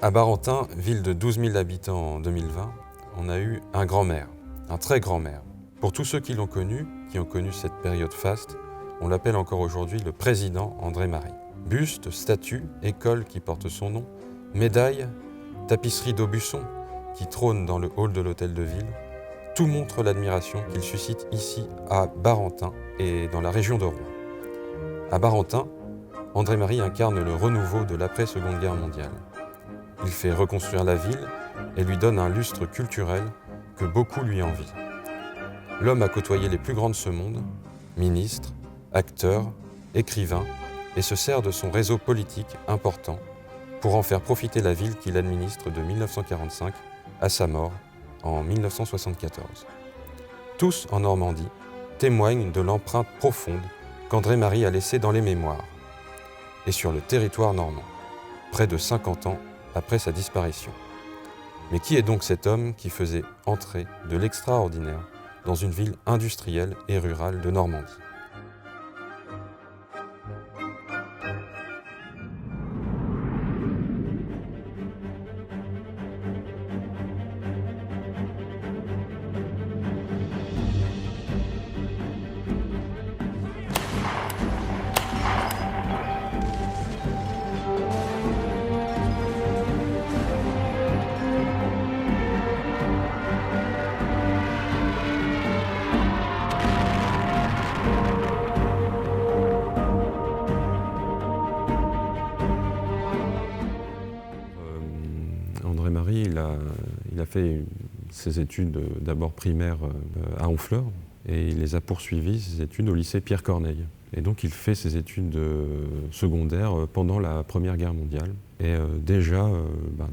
À Barentin, ville de 12 000 habitants en 2020, on a eu un grand-maire, un très grand-maire. Pour tous ceux qui l'ont connu, qui ont connu cette période faste, on l'appelle encore aujourd'hui le président André Marie. Buste, statue, école qui porte son nom, médaille, tapisserie d'Aubusson qui trône dans le hall de l'hôtel de ville, tout montre l'admiration qu'il suscite ici à Barentin et dans la région de Rouen. À Barentin, André Marie incarne le renouveau de l'après-Seconde Guerre mondiale. Il fait reconstruire la ville et lui donne un lustre culturel que beaucoup lui envient. L'homme a côtoyé les plus grands de ce monde, ministres, acteurs, écrivains, et se sert de son réseau politique important pour en faire profiter la ville qu'il administre de 1945 à sa mort en 1974. Tous en Normandie témoignent de l'empreinte profonde qu'André Marie a laissée dans les mémoires et sur le territoire normand, près de 50 ans après sa disparition. Mais qui est donc cet homme qui faisait entrer de l'extraordinaire dans une ville industrielle et rurale de Normandie ? André Marie, il a fait ses études d'abord primaires à Honfleur et il les a poursuivies, ses études au lycée Pierre Corneille. Et donc il fait ses études secondaires pendant la Première Guerre mondiale. Et déjà,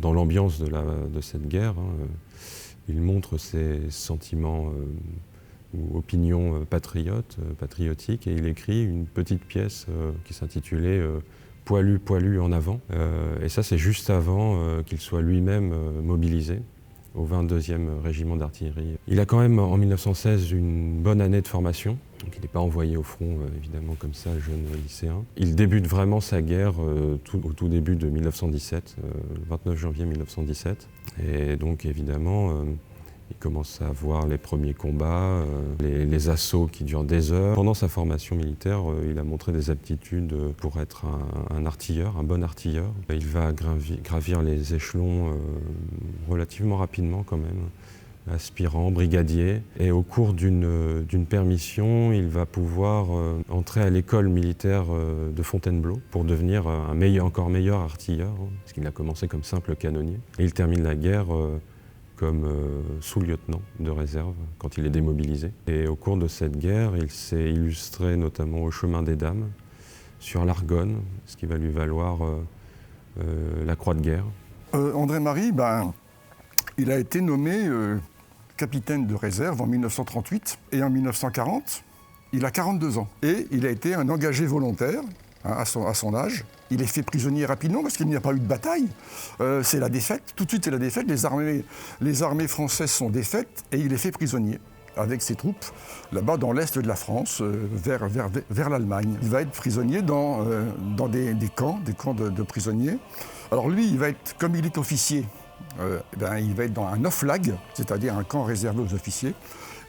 dans l'ambiance de cette guerre, il montre ses sentiments ou opinions patriotiques, et il écrit une petite pièce qui s'intitulait Poilu, poilu en avant. Et ça, c'est juste avant qu'il soit lui-même mobilisé au 22e régiment d'artillerie. Il a quand même, en 1916, une bonne année de formation. Donc il n'est pas envoyé au front, évidemment, comme ça, jeune lycéen. Il débute vraiment sa guerre au tout début de 1917, le 29 janvier 1917. Et donc, évidemment, il commence à voir les premiers combats, les assauts qui durent des heures. Pendant sa formation militaire, il a montré des aptitudes pour être un artilleur, un bon artilleur. Il va gravir les échelons relativement rapidement quand même, aspirant, brigadier. Et au cours d'une permission, il va pouvoir entrer à l'école militaire de Fontainebleau pour devenir encore meilleur artilleur, parce qu'il a commencé comme simple canonnier. Et il termine la guerre comme sous-lieutenant de réserve quand il est démobilisé. Et au cours de cette guerre, il s'est illustré notamment au chemin des Dames, sur l'Argonne, ce qui va lui valoir la Croix de guerre. André Marie, il a été nommé capitaine de réserve en 1938 et en 1940. Il a 42 ans et il a été un engagé volontaire à son âge. Il est fait prisonnier rapidement parce qu'il n'y a pas eu de bataille. C'est la défaite. Tout de suite, c'est la défaite. Les armées françaises sont défaites et il est fait prisonnier avec ses troupes là-bas dans l'est de la France, vers l'Allemagne. Il va être prisonnier dans des camps de prisonniers. Alors lui, comme il est officier, il va être dans un Oflag, c'est-à-dire un camp réservé aux officiers.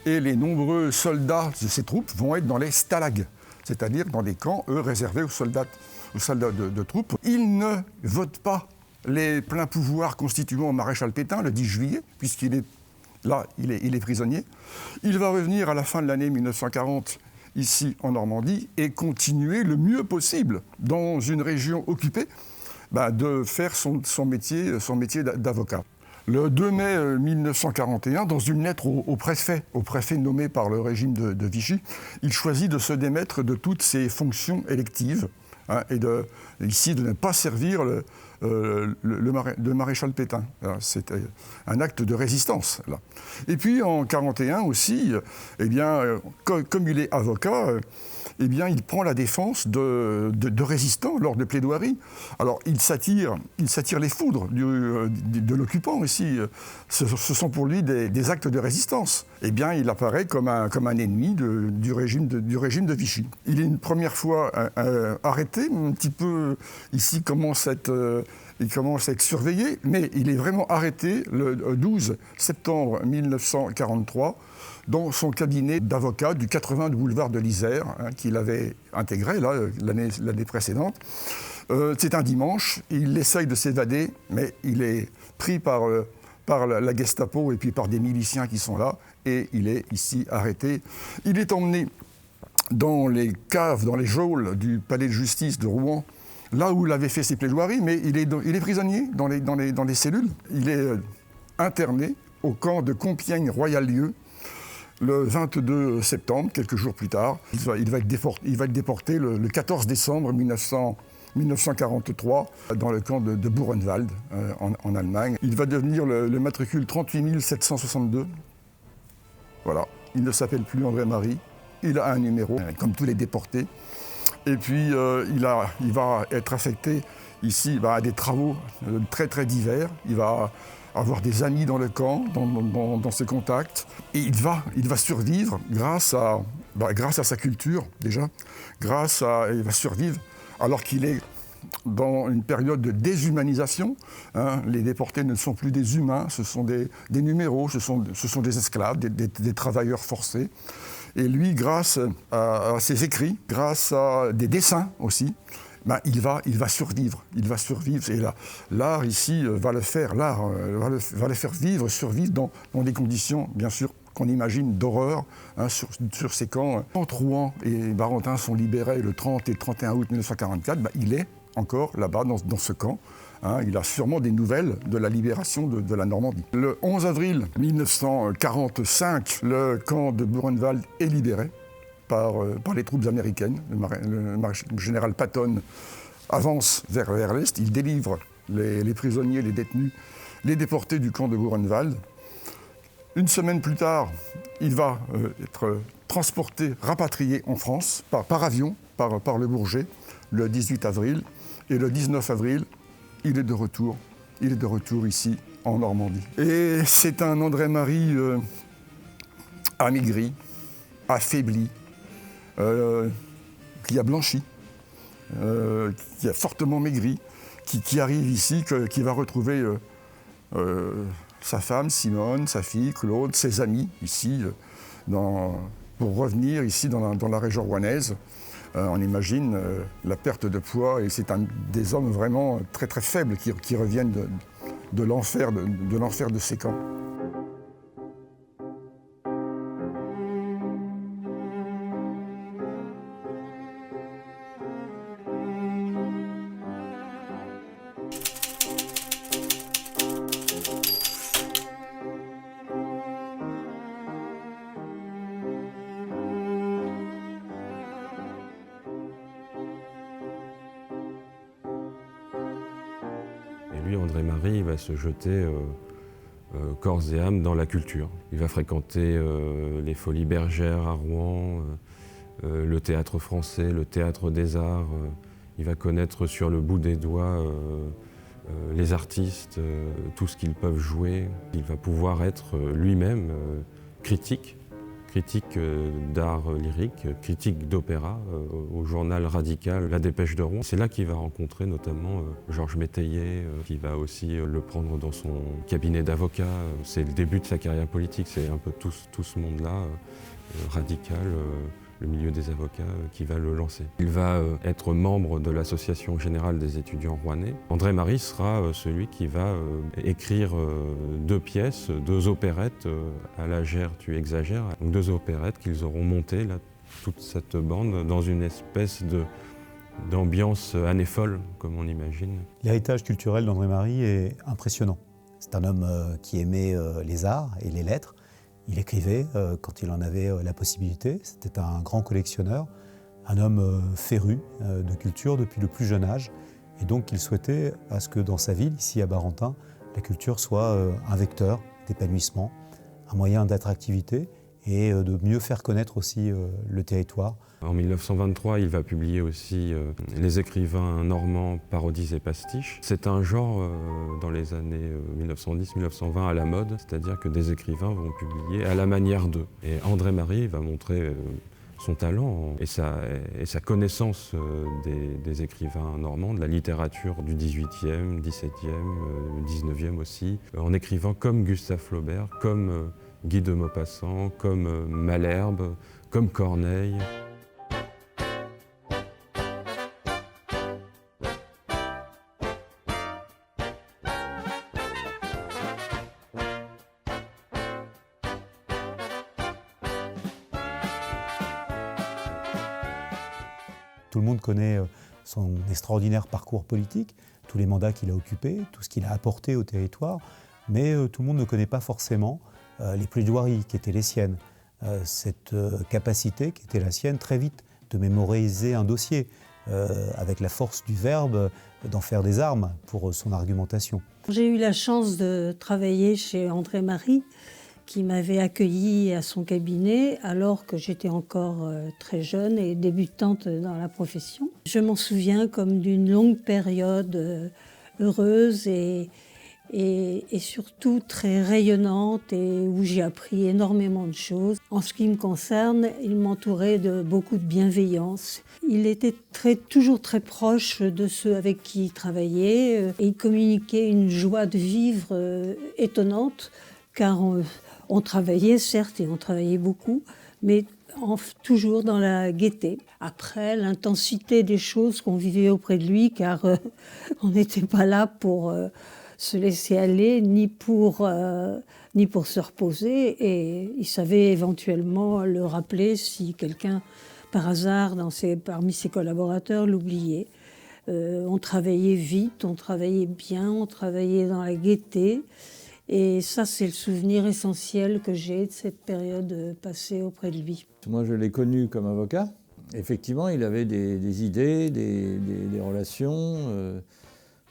Et les nombreux soldats de ses troupes vont être dans les Stalags, c'est-à-dire dans des camps, réservés aux soldats de troupes. Il ne vote pas les pleins pouvoirs constituant au maréchal Pétain le 10 juillet, puisqu'il est là, il est prisonnier. Il va revenir à la fin de l'année 1940 ici en Normandie et continuer le mieux possible dans une région occupée de faire son métier d'avocat. Le 2 mai 1941, dans une lettre au préfet nommé par le régime de Vichy, il choisit de se démettre de toutes ses fonctions électives et de ne pas servir le maréchal Pétain. C'était un acte de résistance. Là. Et puis en 1941 aussi, comme il est avocat, il prend la défense de résistants lors de plaidoiries. Alors il s'attire les foudres de l'occupant ici. Ce sont pour lui des actes de résistance. Il apparaît comme un ennemi du régime de Vichy. Il est une première fois arrêté, un petit peu ici commence cette il commence à être surveillé, mais il est vraiment arrêté le 12 septembre 1943 dans son cabinet d'avocat du 80 boulevard de l'Isère, qu'il avait intégré l'année précédente. C'est un dimanche, il essaye de s'évader, mais il est pris par la Gestapo et puis par des miliciens qui sont là, et il est ici arrêté. Il est emmené dans les caves, dans les geôles du palais de justice de Rouen, là où il avait fait ses plaidoiries, mais il est prisonnier dans les cellules. Il est interné au camp de Compiègne-Royal-Lieu le 22 septembre, quelques jours plus tard. Il va être déporté le 14 décembre 1943 dans le camp de Buchenwald en Allemagne. Il va devenir le matricule 38 762. Voilà, il ne s'appelle plus André-Marie, il a un numéro, comme tous les déportés. Et puis il va être affecté ici à des travaux très très divers. Il va avoir des amis dans le camp, dans ses contacts. Et il va survivre grâce à sa culture déjà. Il va survivre alors qu'il est dans une période de déshumanisation. Les déportés ne sont plus des humains, ce sont des numéros, ce sont des esclaves, des travailleurs forcés. Et lui, grâce à ses écrits, grâce à des dessins aussi, il va survivre. Il va survivre. Et l'art ici va le faire survivre dans des conditions, bien sûr, qu'on imagine d'horreur sur ces camps. Quand Rouen et Barentin sont libérés le 30 et le 31 août 1944, il est encore là-bas, dans ce camp. Il a sûrement des nouvelles de la libération de la Normandie. Le 11 avril 1945, le camp de Buchenwald est libéré par les troupes américaines. Le général Patton avance vers l'Est. Il délivre les prisonniers, les détenus, les déportés du camp de Buchenwald. Une semaine plus tard, il va être transporté, rapatrié en France par avion, par le Bourget, le 18 avril. Et le 19 avril, il est de retour ici, en Normandie. Et c'est un André-Marie amaigri, affaibli, qui a blanchi, qui a fortement maigri, qui arrive ici, qui va retrouver sa femme, Simone, sa fille, Claude, ses amis, ici, pour revenir ici dans la région rouennaise. On imagine la perte de poids, et c'est des hommes vraiment très très faibles qui reviennent de l'enfer de ces camps. Et lui, André-Marie, il va se jeter corps et âme dans la culture. Il va fréquenter les Folies Bergères à Rouen, le théâtre français, le théâtre des arts. Il va connaître sur le bout des doigts les artistes, tout ce qu'ils peuvent jouer. Il va pouvoir être lui-même critique d'art lyrique, critique d'opéra au journal radical La Dépêche de Rouen. C'est là qu'il va rencontrer notamment Georges Métayer, qui va aussi le prendre dans son cabinet d'avocat. C'est le début de sa carrière politique, c'est un peu tout ce monde-là, radical, le milieu des avocats, qui va le lancer. Il va être membre de l'Association générale des étudiants rouennais. André-Marie sera celui qui va écrire 2 pièces, 2 opérettes, à la Gère, tu exagères, donc 2 opérettes qu'ils auront montées, là, toute cette bande, dans une espèce d'ambiance année folle, comme on imagine. L'héritage culturel d'André-Marie est impressionnant. C'est un homme qui aimait les arts et les lettres. Il écrivait quand il en avait la possibilité. C'était un grand collectionneur, un homme féru de culture depuis le plus jeune âge. Et donc il souhaitait à ce que dans sa ville, ici à Barentin, la culture soit un vecteur d'épanouissement, un moyen d'attractivité et de mieux faire connaître aussi le territoire. En 1923, il va publier aussi Les écrivains normands, parodies et pastiches. C'est un genre dans les années 1910-1920 à la mode, c'est-à-dire que des écrivains vont publier à la manière d'eux. Et André-Marie va montrer son talent et sa connaissance des écrivains normands, de la littérature du XVIIIe, XVIIe, XIXe aussi, en écrivant comme Gustave Flaubert, comme Guy de Maupassant, comme Malherbe, comme Corneille. Tout le monde connaît son extraordinaire parcours politique, tous les mandats qu'il a occupés, tout ce qu'il a apporté au territoire, mais tout le monde ne connaît pas forcément les plaidoiries qui étaient les siennes, cette capacité qui était la sienne très vite de mémoriser un dossier, avec la force du verbe, d'en faire des armes pour son argumentation. J'ai eu la chance de travailler chez André Marie, qui m'avait accueillie à son cabinet alors que j'étais encore très jeune et débutante dans la profession. Je m'en souviens comme d'une longue période heureuse et surtout très rayonnante et où j'ai appris énormément de choses. En ce qui me concerne, il m'entourait de beaucoup de bienveillance. Il était toujours très proche de ceux avec qui il travaillait et il communiquait une joie de vivre étonnante car on travaillait, certes, et on travaillait beaucoup, mais toujours dans la gaieté. Après, l'intensité des choses qu'on vivait auprès de lui, car on n'était pas là pour se laisser aller, ni pour se reposer, et il savait éventuellement le rappeler si quelqu'un, par hasard, parmi ses collaborateurs, l'oubliait. On travaillait vite, on travaillait bien, on travaillait dans la gaieté. Et ça, c'est le souvenir essentiel que j'ai de cette période passée auprès de lui. Moi, je l'ai connu comme avocat. Effectivement, il avait des idées, des relations.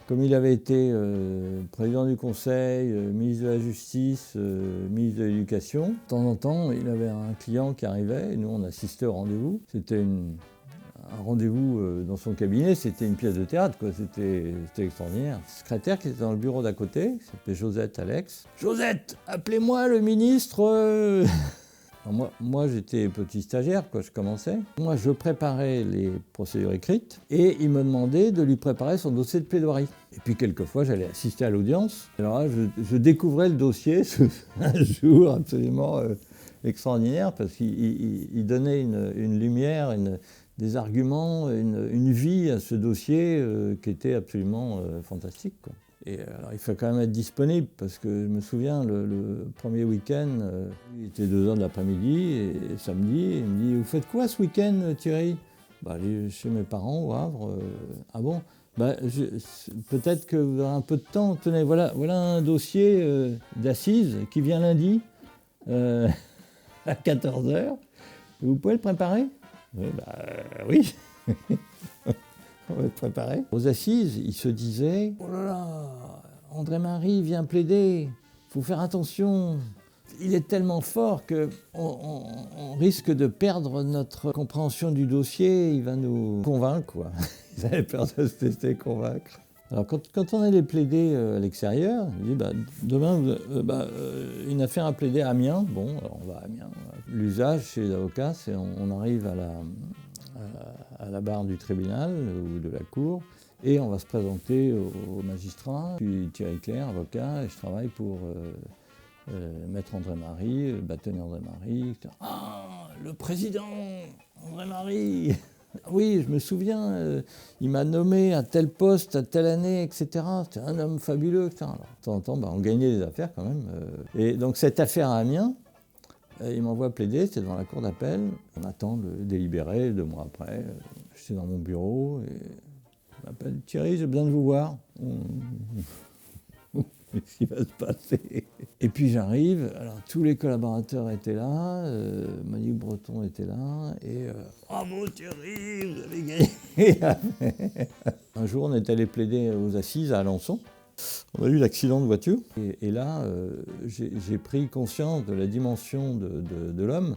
Comme il avait été président du Conseil, ministre de la Justice, ministre de l'Éducation, de temps en temps, il avait un client qui arrivait et nous, on assistait au rendez-vous. C'était un rendez-vous dans son cabinet, c'était une pièce de théâtre, quoi. C'était extraordinaire. Le secrétaire qui était dans le bureau d'à côté, qui s'appelait Josette Alex. « Josette, appelez-moi le ministre !» Moi, j'étais petit stagiaire, quoi, je commençais. Moi, je préparais les procédures écrites et il me demandait de lui préparer son dossier de plaidoirie. Et puis, quelquefois, j'allais assister à l'audience. Alors là, je découvrais le dossier un jour absolument extraordinaire parce qu'il donnait une lumière, des arguments, une vie à ce dossier qui était absolument fantastique, quoi. Et alors, il faut quand même être disponible parce que je me souviens, le premier week-end, il était 2h de l'après-midi et samedi, il me dit « Vous faites quoi ce week-end, Thierry ?» Aller chez mes parents au Havre. Ah bon ? Peut-être que vous aurez un peu de temps. Tenez, voilà un dossier d'assises qui vient lundi à 14h. Vous pouvez le préparer ? Oui. On va le préparer. Aux assises, il se disait « Oh là là, André Marie vient plaider, il faut faire attention. » Il est tellement fort qu'on risque de perdre notre compréhension du dossier, il va nous convaincre, quoi. Ils avaient peur de se laisser convaincre. Alors quand on allait plaider à l'extérieur, il dit demain, une affaire à plaider à Amiens. Bon, alors on va à Amiens. L'usage chez les avocats, c'est on arrive à la barre du tribunal ou de la cour et on va se présenter au magistrat. Je suis Thierry Clair, avocat, et je travaille pour Maître André Marie, bâtonnier André Marie. Ah, le président André Marie. Oui, je me souviens, il m'a nommé à tel poste, à telle année, etc. C'était un homme fabuleux, etc. Alors, de temps en temps, on gagnait des affaires quand même. Et donc cette affaire à Amiens, il m'envoie plaider, c'était devant la cour d'appel. On attend le délibéré, 2 mois après. Je suis dans mon bureau et il m'appelle « Thierry, j'ai besoin de vous voir. » Qu'est-ce qui va se passer? Et puis j'arrive, alors tous les collaborateurs étaient là, Monique Breton était là, et « Bravo Thierry, vous avez gagné !» Un jour, on est allé plaider aux assises à Alençon. On a eu l'accident de voiture, et là, j'ai pris conscience de la dimension de l'homme,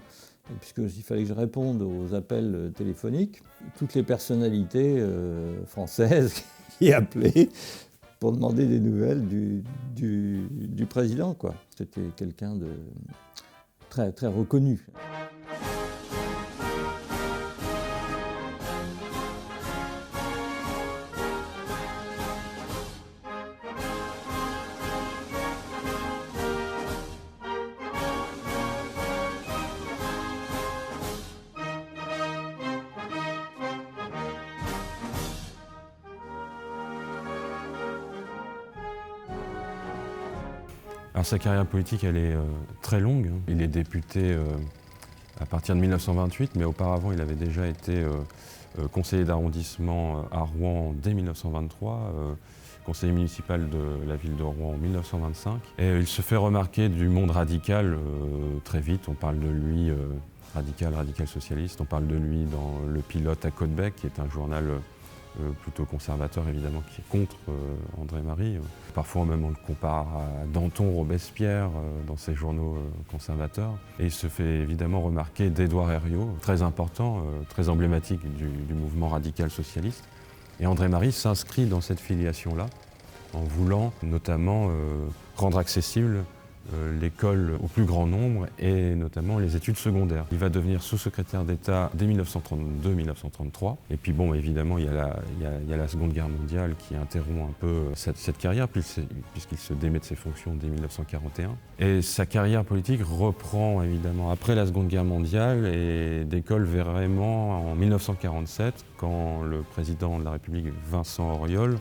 puisqu'il fallait que je réponde aux appels téléphoniques. Toutes les personnalités françaises qui appelaient pour demander des nouvelles du président, quoi. C'était quelqu'un de très, très reconnu. Alors sa carrière politique, elle est très longue. Il est député à partir de 1928, mais auparavant, il avait déjà été conseiller d'arrondissement à Rouen dès 1923, conseiller municipal de la ville de Rouen en 1925. Et il se fait remarquer du monde radical très vite. On parle de lui, radical socialiste, on parle de lui dans Le Pilote à Caudebec, qui est un journal plutôt conservateur évidemment, qui est contre André Marie. Parfois même on le compare à Danton, Robespierre dans ses journaux conservateurs. Et il se fait évidemment remarquer d'Édouard Herriot, très important, très emblématique du mouvement radical socialiste. Et André Marie s'inscrit dans cette filiation-là, en voulant notamment rendre accessible l'école au plus grand nombre et notamment les études secondaires. Il va devenir sous-secrétaire d'État dès 1932-1933. Et puis bon, évidemment, il y a la Seconde Guerre mondiale qui interrompt un peu cette carrière puisqu'il se démet de ses fonctions dès 1941. Et sa carrière politique reprend évidemment après la Seconde Guerre mondiale et décolle vraiment en 1947 quand le président de la République, Vincent Auriol,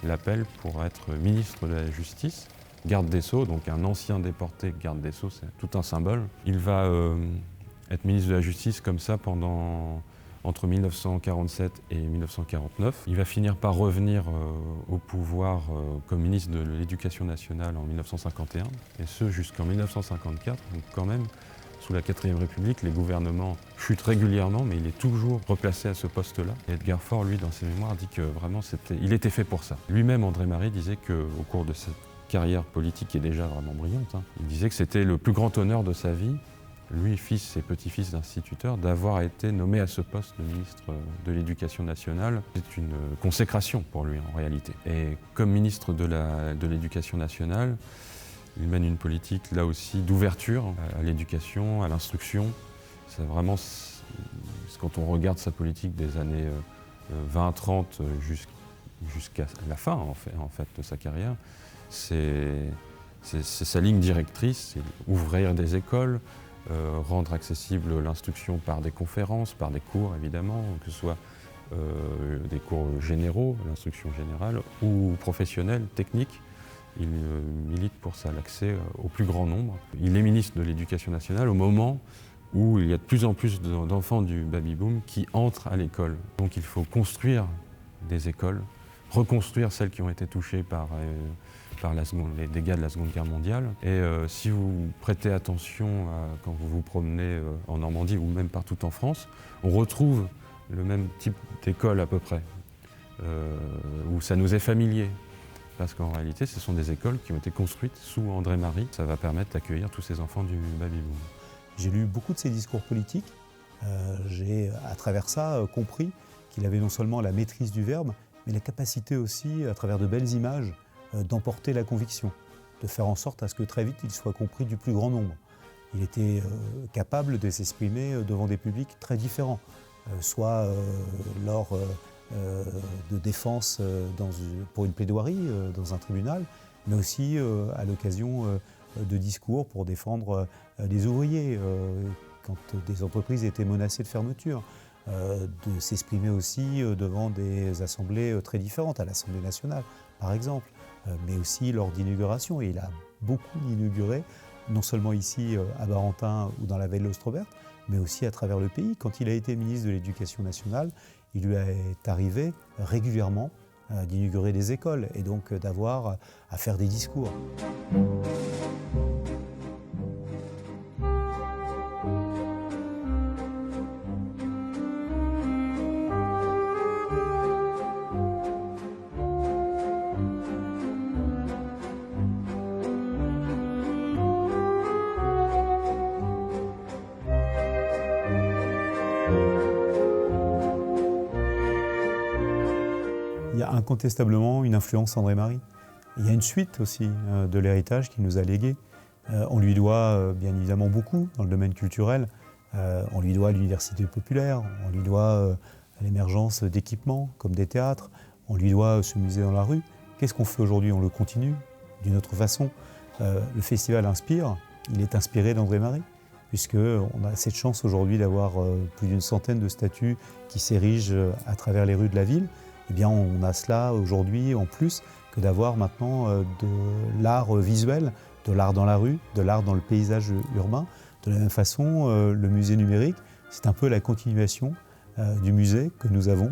l'appelle pour être ministre de la Justice. Garde des Sceaux, donc un ancien déporté garde des Sceaux, c'est tout un symbole. Il va être ministre de la Justice comme ça entre 1947 et 1949. Il va finir par revenir au pouvoir comme ministre de l'Éducation nationale en 1951, et ce jusqu'en 1954. Donc quand même, sous la 4e République, les gouvernements chutent régulièrement, mais il est toujours replacé à ce poste-là. Et Edgar Faure, lui, dans ses mémoires, dit que vraiment il était fait pour ça. Lui-même, André Marie, disait qu'au cours de cette carrière politique qui est déjà vraiment brillante, il disait que c'était le plus grand honneur de sa vie, lui, fils et petit-fils d'instituteur, d'avoir été nommé à ce poste de ministre de l'Éducation nationale. C'est une consécration pour lui en réalité. Et comme ministre de l'Éducation nationale, il mène une politique là aussi d'ouverture à l'éducation, à l'instruction. C'est vraiment, quand on regarde sa politique des années 20-30 jusqu'à la fin en fait, de sa carrière, c'est sa ligne directrice, c'est ouvrir des écoles, rendre accessible l'instruction par des conférences, par des cours évidemment, que ce soit des cours généraux, l'instruction générale, ou professionnels, techniques. Il milite pour ça, l'accès au plus grand nombre. Il est ministre de l'Éducation nationale au moment où il y a de plus en plus d'enfants du baby-boom qui entrent à l'école. Donc il faut construire des écoles, reconstruire celles qui ont été touchées par les dégâts de la Seconde Guerre mondiale. Et si vous prêtez attention quand vous vous promenez en Normandie ou même partout en France, on retrouve le même type d'école à peu près, où ça nous est familier. Parce qu'en réalité, ce sont des écoles qui ont été construites sous André Marie. Ça va permettre d'accueillir tous ces enfants du baby-boom. J'ai lu beaucoup de ses discours politiques. J'ai, à travers ça, compris qu'il avait non seulement la maîtrise du verbe, mais la capacité aussi, à travers de belles images, d'emporter la conviction, de faire en sorte à ce que très vite il soit compris du plus grand nombre. Il était capable de s'exprimer devant des publics très différents, soit lors de défense pour une plaidoirie dans un tribunal, mais aussi à l'occasion de discours pour défendre des ouvriers quand des entreprises étaient menacées de fermeture, de s'exprimer aussi devant des assemblées très différentes, à l'Assemblée nationale par exemple, mais aussi lors d'inauguration. Et il a beaucoup inauguré, non seulement ici à Barentin ou dans la vallée de l'Ostrobert, mais aussi à travers le pays. Quand il a été ministre de l'Éducation nationale, il lui est arrivé régulièrement d'inaugurer des écoles et donc d'avoir à faire des discours. Il y a incontestablement une influence André Marie. Il y a une suite aussi de l'héritage qu'il nous a légué. On lui doit bien évidemment beaucoup dans le domaine culturel. On lui doit l'université populaire, on lui doit l'émergence d'équipements comme des théâtres, on lui doit ce musée dans la rue. Qu'est-ce qu'on fait aujourd'hui? On le continue d'une autre façon. Le festival Inspire, il est inspiré d'André Marie, puisqu'on a cette chance aujourd'hui d'avoir plus d'une centaine de statues qui s'érigent à travers les rues de la ville. Eh bien, on a cela aujourd'hui en plus que d'avoir maintenant de l'art visuel de l'art dans la rue, de l'art dans le paysage urbain. De la même façon, le musée numérique, c'est un peu la continuation du musée que nous avons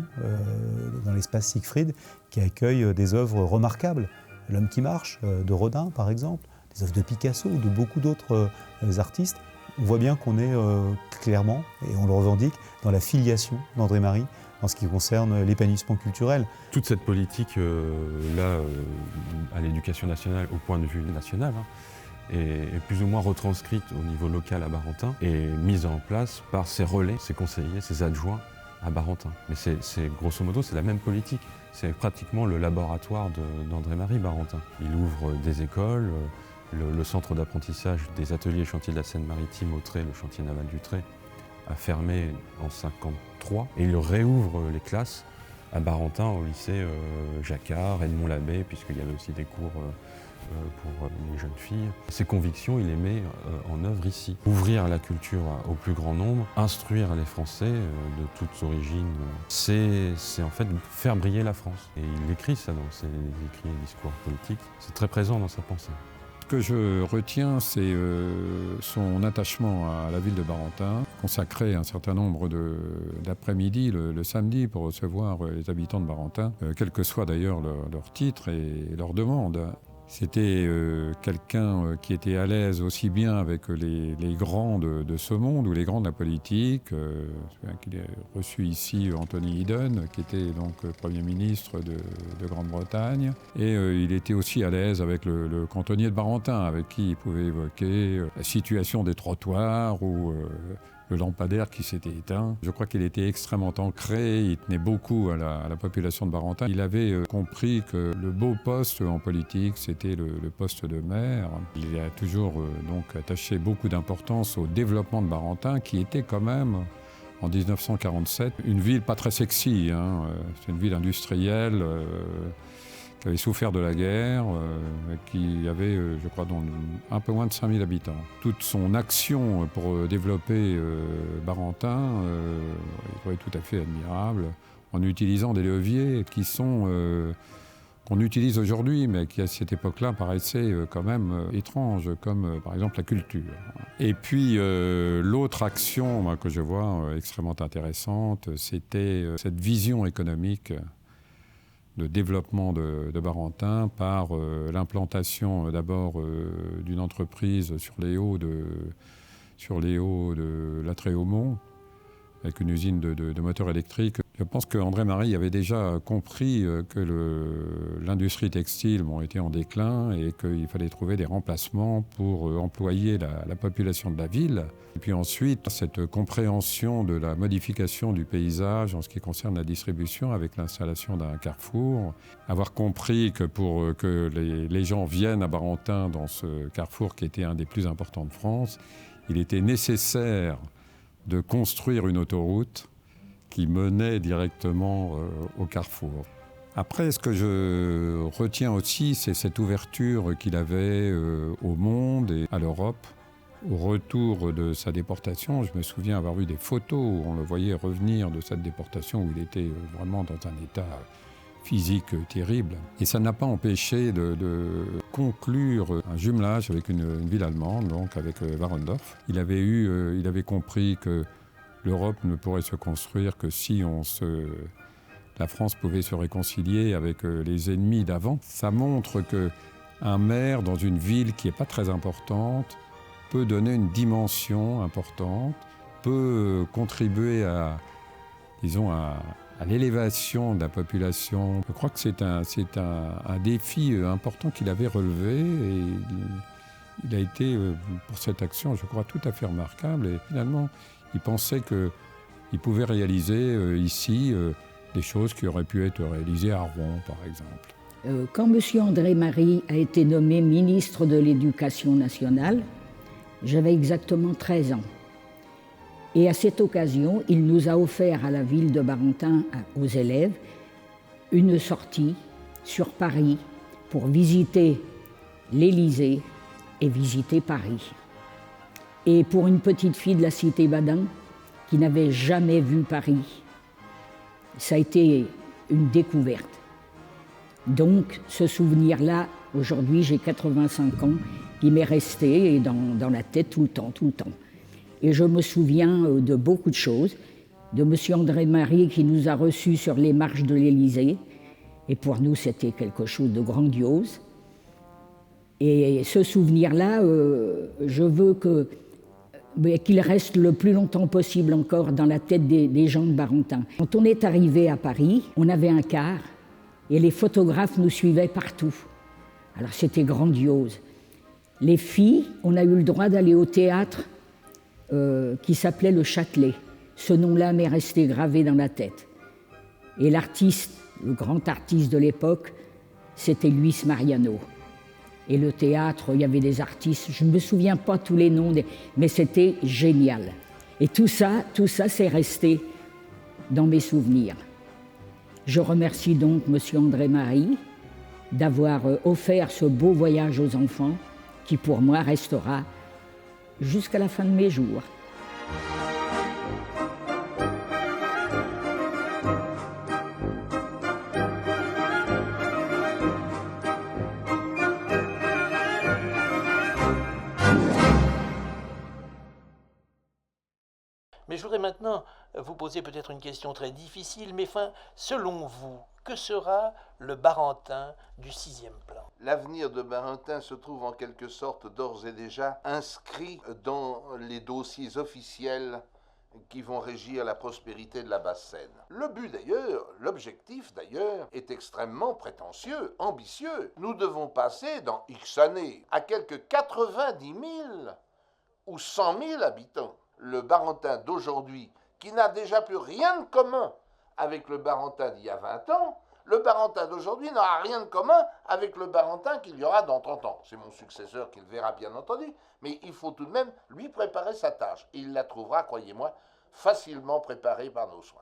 dans l'espace Siegfried, qui accueille des œuvres remarquables. L'homme qui marche, de Rodin par exemple, des œuvres de Picasso ou de beaucoup d'autres artistes. On voit bien qu'on est clairement, et on le revendique, dans la filiation d'André Marie en ce qui concerne l'épanouissement culturel. Toute cette politique à l'éducation nationale, au point de vue national, est plus ou moins retranscrite au niveau local à Barentin et mise en place par ses relais, ses conseillers, ses adjoints à Barentin. Mais grosso modo, c'est la même politique. C'est pratiquement le laboratoire d'André Marie Barentin. Il ouvre des écoles, le centre d'apprentissage des ateliers et chantiers de la Seine-Maritime au Trait, le chantier naval du Trait, a fermé en 1953 et il réouvre les classes à Barentin au lycée Jacquard, Edmond Labbé, puisqu'il y avait aussi des cours pour les jeunes filles. Ses convictions, il les met en œuvre ici. Ouvrir la culture au plus grand nombre, instruire les Français de toutes origines, c'est en fait faire briller la France. Et il écrit ça dans ses écrits et discours politiques. C'est très présent dans sa pensée. Ce que je retiens, c'est son attachement à la ville de Barentin, consacrer un certain nombre d'après-midi le samedi pour recevoir les habitants de Barentin, quel que soit d'ailleurs leur titre et leur demande. C'était quelqu'un qui était à l'aise aussi bien avec les grands de ce monde ou les grands de la politique. Je me souviens qu'il a reçu ici Anthony Eden, qui était donc Premier ministre de Grande-Bretagne. Et il était aussi à l'aise avec le cantonnier de Barentin, avec qui il pouvait évoquer la situation des trottoirs ou le lampadaire qui s'était éteint. Je crois qu'il était extrêmement ancré, il tenait beaucoup à la population de Barentin. Il avait compris que le beau poste en politique, c'était le poste de maire. Il a toujours donc attaché beaucoup d'importance au développement de Barentin, qui était quand même, en 1947, une ville pas très sexy. C'est une ville industrielle qui avait souffert de la guerre, qui avait, je crois, un peu moins de 5000 habitants. Toute son action pour développer Barentin est tout à fait admirable, en utilisant des leviers qui sont qu'on utilise aujourd'hui, mais qui à cette époque-là paraissaient quand même étranges, comme par exemple la culture. Et puis l'autre action que je vois extrêmement intéressante, c'était cette vision économique de développement de Barentin par l'implantation d'abord d'une entreprise sur les hauts de la Tréaumont, avec une usine de moteurs électriques. Je pense qu'André Marie avait déjà compris que l'industrie textile était en déclin et qu'il fallait trouver des remplacements pour employer la population de la ville. Et puis ensuite, cette compréhension de la modification du paysage en ce qui concerne la distribution avec l'installation d'un carrefour. Avoir compris que pour que les gens viennent à Barentin dans ce carrefour qui était un des plus importants de France, il était nécessaire de construire une autoroute qui menait directement au carrefour. Après, ce que je retiens aussi, c'est cette ouverture qu'il avait au monde et à l'Europe. Au retour de sa déportation, je me souviens avoir vu des photos où on le voyait revenir de cette déportation, où il était vraiment dans un état physique terrible. Et ça n'a pas empêché de conclure un jumelage avec une ville allemande, donc avec Warendorf. Il avait compris que l'Europe ne pourrait se construire que si la France pouvait se réconcilier avec les ennemis d'avant. Ça montre qu'un maire dans une ville qui n'est pas très importante peut donner une dimension importante, peut contribuer à l'élévation de la population. Je crois que c'est un défi important qu'il avait relevé et il a été, pour cette action, je crois, tout à fait remarquable. Et finalement, il pensait qu'il pouvait réaliser ici des choses qui auraient pu être réalisées à Rouen, par exemple. Quand M. André Marie a été nommé ministre de l'Éducation nationale, j'avais exactement 13 ans. Et à cette occasion, il nous a offert à la ville de Barentin, aux élèves, une sortie sur Paris pour visiter l'Élysée et visiter Paris. Et pour une petite fille de la cité Badin, qui n'avait jamais vu Paris, ça a été une découverte. Donc, ce souvenir-là, aujourd'hui j'ai 85 ans, qui m'est resté dans la tête tout le temps. Et je me souviens de beaucoup de choses, de M. André-Marie qui nous a reçus sur les marches de l'Élysée. Et pour nous, c'était quelque chose de grandiose. Et ce souvenir-là, je veux qu'il reste le plus longtemps possible encore dans la tête des gens de Barentin. Quand on est arrivé à Paris, on avait un car et les photographes nous suivaient partout. Alors c'était grandiose. Les filles, on a eu le droit d'aller au théâtre qui s'appelait le Châtelet. Ce nom-là m'est resté gravé dans la tête. Et l'artiste, le grand artiste de l'époque, c'était Luis Mariano. Et le théâtre, il y avait des artistes, je ne me souviens pas tous les noms, mais c'était génial. Et tout ça c'est resté dans mes souvenirs. Je remercie donc M. André-Marie d'avoir offert ce beau voyage aux enfants qui, pour moi, restera jusqu'à la fin de mes jours. Mais je voudrais maintenant vous poser peut-être une question très difficile, mais selon vous, que sera le Barentin du 6e plan? L'avenir de Barentin se trouve en quelque sorte d'ores et déjà inscrit dans les dossiers officiels qui vont régir la prospérité de la Basse-Seine. Le but d'ailleurs, l'objectif d'ailleurs, est extrêmement prétentieux, ambitieux. Nous devons passer dans X années à quelques 90 000 ou 100 000 habitants. Le Barentin d'aujourd'hui, qui n'a déjà plus rien de commun avec le Barentin d'il y a 20 ans, le Barentin d'aujourd'hui n'aura rien de commun avec le Barentin qu'il y aura dans 30 ans. C'est mon successeur qui le verra, bien entendu, mais il faut tout de même lui préparer sa tâche. Et il la trouvera, croyez-moi, facilement préparée par nos soins.